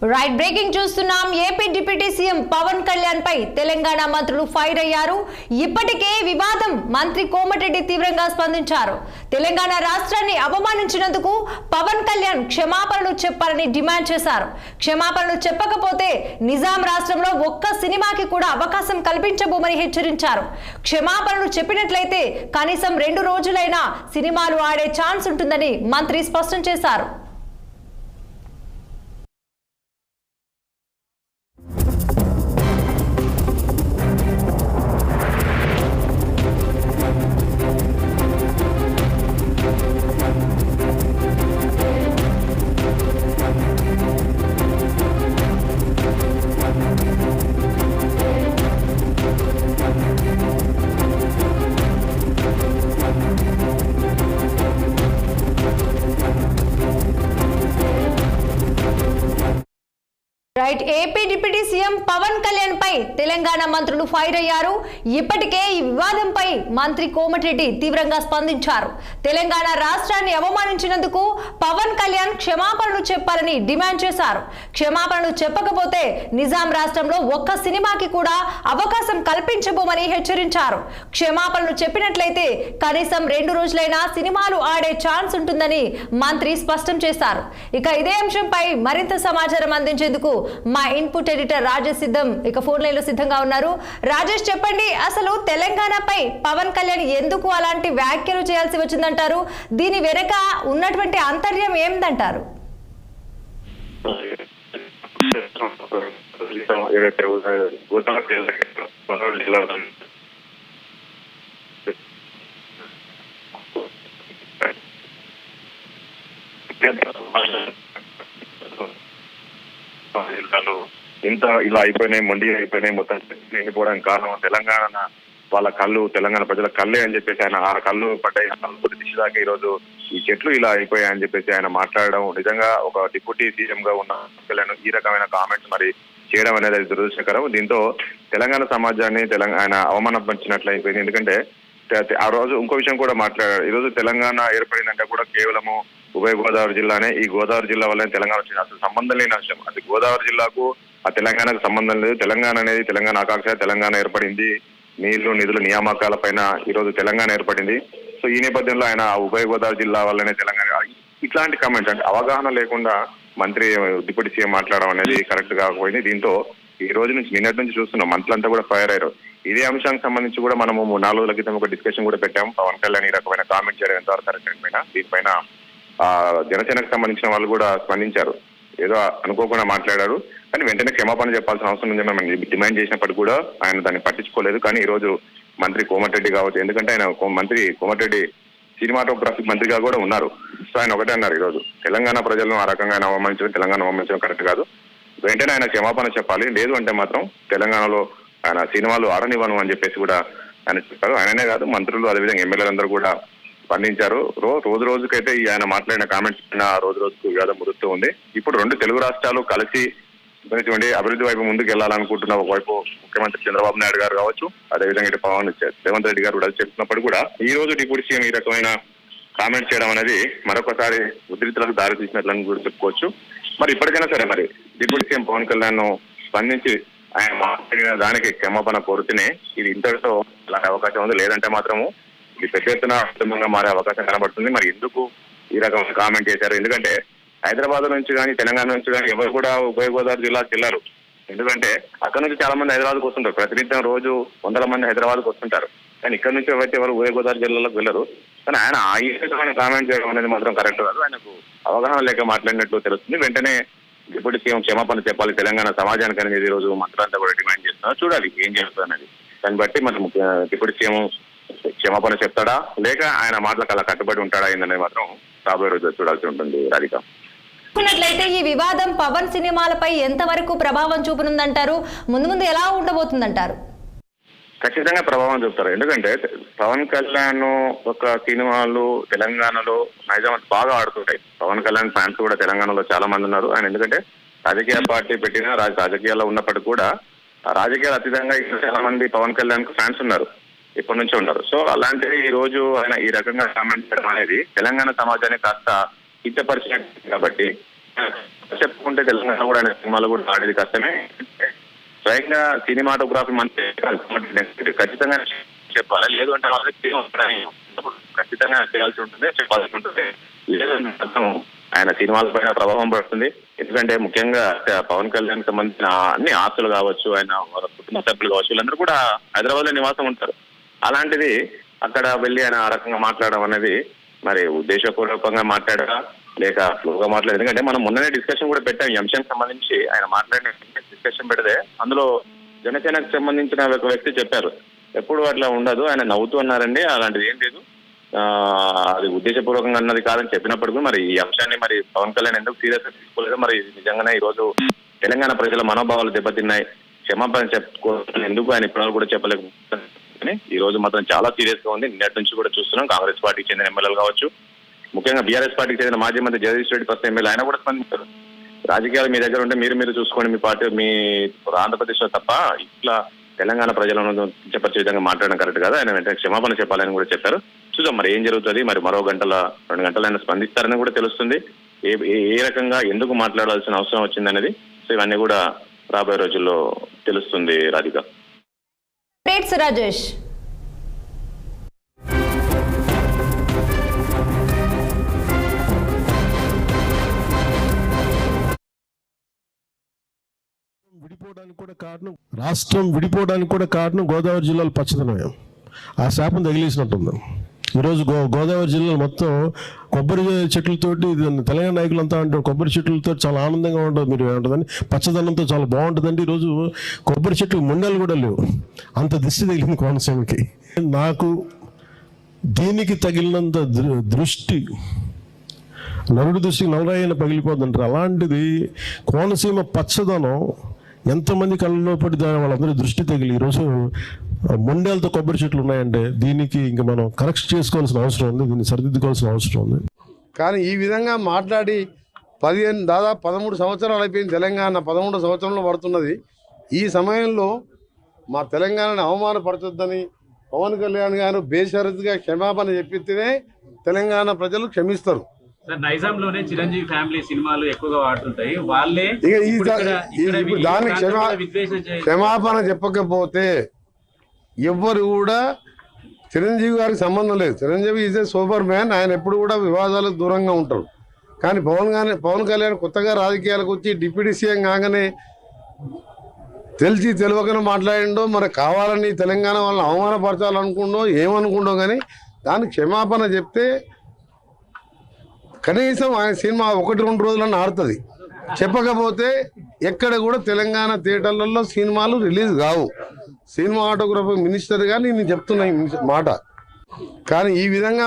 Right breaking చూస్తున్నాం. AP deputy CM Pawan Kalyan పై తెలంగాణ మంత్రులు ఫైర్ అయ్యారు. ఇప్పటికే వివాదం మంత్రి కోమటిరెడ్డి తీవ్రంగా స్పందించారు. తెలంగాణ రాష్ట్రాన్ని అవమానించినందుకు పవన్ కళ్యాణ్ క్షమాపణలు చెప్పాలని డిమాండ్ చేశారు. క్షమాపణలు చెప్పకపోతే నిజాం రాష్ట్రంలో ఒక్క సినిమాకి కూడా అవకాశం కల్పించబోమని హెచ్చరించారు. క్షమాపణలు చెప్పినట్లయితే కనీసం 2 రోజులైనా సినిమాలు ఆడే ఛాన్స్ ఉంటుందని మంత్రి స్పష్టం చేశారు. Right AP deputy CM Pawan Kalyan పై తెలంగాణ మంత్రులు ఫైర్ అయ్యారు. ఇప్పటికే ఈ వివాదంపై మంత్రి కోమటిరెడ్డి తీవ్రంగా స్పందించారు. తెలంగాణ రాష్ట్రాన్ని అవమానించినందుకు పవన్ కళ్యాణ్ క్షమాపణలు చెప్పాలని డిమాండ్ చేశారు. క్షమాపణలు చెప్పకపోతే నిజాం రాష్ట్రంలో ఒక్క సినిమాకి కూడా అవకాశం కల్పించబోమని హెచ్చరించారు. క్షమాపణలు చెప్పినట్లయితే కనీసం 2 రోజులైనా సినిమాలు ఆడే ఛాన్స్ ఉంటుందని మంత్రి స్పష్టం చేశారు. ఇక ఇదే అంశంపై మరింత సమాచారం అందించేందుకు మా input editor Rajesh phone line లో సిద్ధంగా ఉన్నారు. రాజేష్, చెప్పండి, అసలు తెలంగాణపై పవన్ కళ్యాణ్ ఎందుకు అలాంటి వ్యాఖ్యలు చేయాల్సి వచ్చిందంటారు? దీని వెనక ఉన్నటువంటి అంతర్యం ఏమిటంటారు? ఇంత ఇలా అయిపోయినాయి, మొండి అయిపోయినాయి, మొత్తం ఎండిపోవడానికి కారణం తెలంగాణ వాళ్ళ కళ్ళు, తెలంగాణ ప్రజల కళ్ళే అని చెప్పేసి ఆయన ఆ కళ్ళు పడ్డాయి. దిశ దాకా ఈ రోజు ఈ చెట్లు ఇలా అయిపోయాయని చెప్పేసి ఆయన మాట్లాడడం నిజంగా ఒక డిప్యూటీ సీఎం గా ఉన్న ఈ రకమైన కామెంట్స్ మరి చేయడం అనేది దురదృష్టకరం. దీంతో తెలంగాణ సమాజాన్ని ఆయన అవమానపరిచినట్లు అయిపోయింది. ఎందుకంటే ఆ రోజు ఇంకో విషయం కూడా మాట్లాడారు. ఈ రోజు తెలంగాణ ఏర్పడిందంటే కూడా కేవలము ఉభయ గోదావరి జిల్లానే, ఈ గోదావరి జిల్లా వల్లనే తెలంగాణ వచ్చింది. అసలు సంబంధం లేని అంశం. అది గోదావరి జిల్లాకు ఆ తెలంగాణకు సంబంధం లేదు. తెలంగాణ అనేది తెలంగాణ ఆకాంక్ష. తెలంగాణ ఏర్పడింది నీళ్లు, నిధులు, నియామకాల పైన ఈ రోజు తెలంగాణ ఏర్పడింది. సో ఈ నేపథ్యంలో ఆయన ఉభయ గోదావరి జిల్లా వల్లనే తెలంగాణ, ఇట్లాంటి కామెంట్స్ అంటే అవగాహన లేకుండా మంత్రి డిప్యూటీ సీఎం మాట్లాడడం అనేది కరెక్ట్ కాకపోయింది. దీంతో ఈ రోజు నుంచి నిన్నటి నుంచి చూస్తున్నాం మంత్రులంతా కూడా ఫైర్ అయ్యారు. ఇదే అంశానికి సంబంధించి కూడా మనము 4 రోజుల క్రితం ఒక డిస్కషన్ కూడా పెట్టాము. పవన్ కళ్యాణ్ ఈ రకమైన కామెంట్ చేయడం ఎంతవరకు కరెక్ట్ పైన దీనిపైన జనసేనకు సంబంధించిన వాళ్ళు కూడా స్పందించారు. ఏదో అనుకోకుండా మాట్లాడారు, కానీ వెంటనే క్షమాపణ చెప్పాల్సిన అవసరం ఉందని మనం డిమాండ్ చేసినప్పటికీ కూడా ఆయన దాన్ని పట్టించుకోలేదు. కానీ ఈ రోజు మంత్రి కోమటిరెడ్డి కావచ్చు, ఎందుకంటే ఆయన మంత్రి కోమటిరెడ్డి సినిమాటోగ్రఫీ మంత్రిగా కూడా ఉన్నారు. సో ఆయన ఒకటే అన్నారు, ఈ రోజు తెలంగాణ ప్రజలను ఆ రకంగా ఆయన అవమానించడం, తెలంగాణ అవమానించడం కరెక్ట్ కాదు. వెంటనే ఆయన క్షమాపణ చెప్పాలి, లేదు అంటే మాత్రం తెలంగాణలో ఆయన సినిమాలు ఆడనివ్వను అని చెప్పేసి కూడా ఆయన చెప్పారు. ఆయననే కాదు, మంత్రులు అదేవిధంగా ఎమ్మెల్యేలందరూ కూడా స్పందించారు. రోజు రోజుకైతే ఆయన మాట్లాడిన కామెంట్స్ పైన రోజు రోజుకు వివాదం ముదురుతూ ఉంది. ఇప్పుడు 2 తెలుగు రాష్ట్రాలు కలిసి అభివృద్ధి వైపు ముందుకు వెళ్లాలనుకుంటున్న ఒకవైపు ముఖ్యమంత్రి చంద్రబాబు నాయుడు గారు కావచ్చు, అదేవిధంగా ఇటు పవన్ రేవంత్ రెడ్డి గారు కూడా చెప్తున్నప్పుడు కూడా ఈ రోజు డిప్యూటీ సీఎం ఈ రకమైన కామెంట్స్ చేయడం అనేది మరొకసారి ఉద్రిక్తలకు దారి తీసినట్లని కూడా చెప్పుకోవచ్చు. మరి ఇప్పటికైనా సరే మరి డిప్యూటీ సీఎం పవన్ కళ్యాణ్ స్పందించి ఆయన మాట్లాడిన దానికి క్షమాపణ కోరుతూనే ఇది ఇంతటితో అలాంటి అవకాశం ఉంది, లేదంటే మాత్రము ఇది పెద్ద ఎత్తున ఉద్యమంగా మారే అవకాశం కనబడుతుంది. మరి ఎందుకు ఈ రకమైన కామెంట్ చేశారు? ఎందుకంటే హైదరాబాద్ నుంచి కానీ తెలంగాణ నుంచి కానీ ఎవరు కూడా ఉభయ గోదావరి జిల్లాకు వెళ్ళారు. ఎందుకంటే అక్కడ నుంచి చాలా మంది హైదరాబాద్కు వస్తుంటారు. ప్రతినిత్యం రోజు 100 మంది హైదరాబాద్కు వస్తుంటారు. కానీ ఇక్కడ నుంచి ఎవరైతే ఎవరు ఉభయ గోదావరి జిల్లాలోకి వెళ్ళరు. కానీ ఆయన ఆ రకమైన కామెంట్ చేయడం అనేది మాత్రం కరెక్ట్ కాదు. ఆయనకు అవగాహన లేక మాట్లాడినట్లు తెలుస్తుంది. వెంటనే డిప్యూటీ సీఎం క్షమాపణ చెప్పాలి తెలంగాణ సమాజానికి అనేది ఈ రోజు మంత్రులంతా కూడా డిమాండ్ చేస్తున్నారు. చూడాలి ఏం చేస్తుంది అనేది. దాన్ని బట్టి మనం డిప్యూటీ సీఎం క్షమాపణ చెప్తాడా, లేక ఆయన మాటలకు అలా కట్టుబడి ఉంటాడా ఏందనేది మాత్రం రాబోయే రోజు చూడాల్సి ఉంటుంది. రాధిక, ఈ వివాదం పవన్ సినిమాలపై ఎంతవరకు ప్రభావం చూపనుందంటారు? ముందు ఎలా ఉండబోతుందంటారు? ఖచ్చితంగా ప్రభావం చూపుతారు. ఎందుకంటే పవన్ కళ్యాణ్ ఒక సినిమాలు తెలంగాణలో నైజామాబాద్ బాగా ఆడుతుంటాయి. పవన్ కళ్యాణ్ ఫ్యాన్స్ కూడా తెలంగాణలో చాలా మంది ఉన్నారు. ఆయన ఎందుకంటే రాజకీయ పార్టీ పెట్టిన రాజకీయాల్లో ఉన్నప్పటికీ కూడా రాజకీయాలు అతీతంగా చాలా మంది పవన్ కళ్యాణ్ కు ఫ్యాన్స్ ఉన్నారు, ఇప్పటి నుంచి ఉన్నారు. సో అలాంటిది ఈ రోజు ఆయన ఈ రకంగా కామెంట్ చేయడం అనేది తెలంగాణ సమాజాన్ని కాస్త కించపరిచినట్టు కాబట్టి చెప్పుకుంటే తెలంగాణ కూడా ఆయన సినిమాలు కూడా ఆడేది కష్టమే. స్వయంగా సినిమాటోగ్రఫీ మంత్రి ఖచ్చితంగా చెప్పాలి, లేదు అంటే ఖచ్చితంగా చేయాల్సి ఉంటుంది, చెప్పాల్సి ఉంటుంది. లేదంటే అర్థం ఆయన సినిమాల పైన ప్రభావం పడుతుంది. ఎందుకంటే ముఖ్యంగా పవన్ కళ్యాణ్ సంబంధించిన అన్ని ఆస్తులు కావచ్చు, ఆయన కుటుంబ సభ్యులు కావచ్చు, వీళ్ళందరూ కూడా హైదరాబాద్ లో నివాసం ఉంటారు. అలాంటిది అక్కడ వెళ్ళి ఆయన ఆ రకంగా మాట్లాడడం అనేది మరి ఉద్దేశపూర్వకంగా మాట్లాడరా లేక ఫ్లోగా మాట్లాడదు. ఎందుకంటే మనం మొన్ననే డిస్కషన్ కూడా పెట్టాం ఈ అంశానికి సంబంధించి. ఆయన మాట్లాడిన డిస్కషన్ పెడితే అందులో జనసేనకు సంబంధించిన ఒక వ్యక్తి చెప్పారు, ఎప్పుడు అట్లా ఉండదు, ఆయన నవ్వుతూ అన్నారండి, అలాంటిది ఏం లేదు, అది ఉద్దేశపూర్వకంగా అన్నది కాదని చెప్పినప్పటికీ మరి ఈ అంశాన్ని మరి పవన్ కళ్యాణ్ ఎందుకు సీరియస్ గా తీసుకోలేదు? మరి నిజంగానే ఈ రోజు తెలంగాణ ప్రజల మనోభావాలు దెబ్బతిన్నాయి, క్షమాపణ చెప్పుకోవాలి, ఎందుకు ఆయన ఇప్పుడు కూడా చెప్పలేకపోతే ఈ రోజు మాత్రం చాలా సీరియస్ గా ఉంది. నిన్నటి నుంచి కూడా చూస్తున్నాం కాంగ్రెస్ పార్టీకి చెందిన ఎమ్మెల్యేలు కావచ్చు, ముఖ్యంగా బీఆర్ఎస్ పార్టీకి చెందిన మాజీ మంత్రి జగదీష్ రెడ్డి ఫస్ట్ ఎమ్మెల్యే ఆయన కూడా స్పందించారు. రాజకీయాలు మీ దగ్గర ఉంటే మీరు చూసుకోండి, మీ పార్టీ మీ ఆంధ్రప్రదేశ్ లో తప్ప ఇట్లా తెలంగాణ ప్రజలను చెప్పచ్చే విధంగా మాట్లాడడం కరెక్ట్ కదా, ఆయన వెంటనే క్షమాపణ చెప్పాలని కూడా చెప్పారు. చూద్దాం మరి ఏం జరుగుతుంది. మరి మరో 2 గంటలు ఆయన స్పందిస్తారని కూడా తెలుస్తుంది. ఏ రకంగా ఎందుకు మాట్లాడాల్సిన అవసరం వచ్చిందనేది సో ఇవన్నీ కూడా రాబోయే రోజుల్లో తెలుస్తుంది. రాధిక. రాజేష్. రాష్ట్రం విడిపోవడానికి కూడా కారణం గోదావరి జిల్లాలో పచ్చదనమే. ఆ శాపం తగిలేసినట్టుంది. ఈరోజు గోదావరి జిల్లాలో మొత్తం కొబ్బరి చెట్లతోటి, తెలంగాణ నాయకులంతా అంటారు కొబ్బరి చెట్లతో చాలా ఆనందంగా ఉంటుంది, మీరు ఏమంటుందని పచ్చదనంతో చాలా బాగుంటుందండి. ఈరోజు కొబ్బరి చెట్లు ముండలు కూడా లేవు, అంత దిష్టి తగిలింది కోనసీమకి. నాకు దీనికి తగిలినంత దృష్టి నరుడి దృష్టికి నల్లరాయన పగిలిపోతుంటారు. అలాంటిది కోనసీమ పచ్చదనం ఎంతమంది కళ్ళలో పడి వాళ్ళందరూ దృష్టి తగిలి ఈరోజు మొండేలతో కొబ్బరి చెట్లు ఉన్నాయంటే దీనికి ఇంకా మనం కరెక్ట్ చేసుకోవాల్సిన అవసరం ఉంది, దీన్ని సరిదిద్దుకోవాల్సిన అవసరం ఉంది. కానీ ఈ విధంగా మాట్లాడి దాదాపు 13 సంవత్సరాలు అయిపోయింది. తెలంగాణ 13 సంవత్సరంలో పడుతున్నది. ఈ సమయంలో మా తెలంగాణని అవమానపరచొద్దని పవన్ కళ్యాణ్ గారు బేషరతుగా క్షమాపణ చెప్పితేనే తెలంగాణ ప్రజలు క్షమిస్తారు. నైజాంలోనే చిరంజీవి ఫ్యామిలీ సినిమాలు ఎక్కువగా వాడుతుంటాయి, వాళ్ళే దానికి క్షమాపణ చెప్పకపోతే ఎవ్వరు కూడా చిరంజీవి గారికి సంబంధం లేదు. Chiranjeevi is a super man, ఆయన ఎప్పుడు కూడా వివాదాలకు దూరంగా ఉంటారు. కానీ పవన్ కళ్యాణ్ కొత్తగా రాజకీయాలకు వచ్చి డిప్యూటీ సీఎం కాగానే తెలిసి తెలియకనే మాట్లాడిండో, మరి కావాలని తెలంగాణ వాళ్ళని అవమానపరచాలనుకుండో ఏమనుకుండో, కానీ దానికి క్షమాపణ చెప్తే కనీసం ఆయన సినిమా 1-2 రోజులన్నా ఆడుతుంది. చెప్పకపోతే ఎక్కడ కూడా తెలంగాణ థియేటర్లలో సినిమాలు రిలీజ్ కావు. సినిమాటోగ్రఫీ మినిస్టర్ గా నేను చెప్తున్నా ఈ మాట. కానీ ఈ విధంగా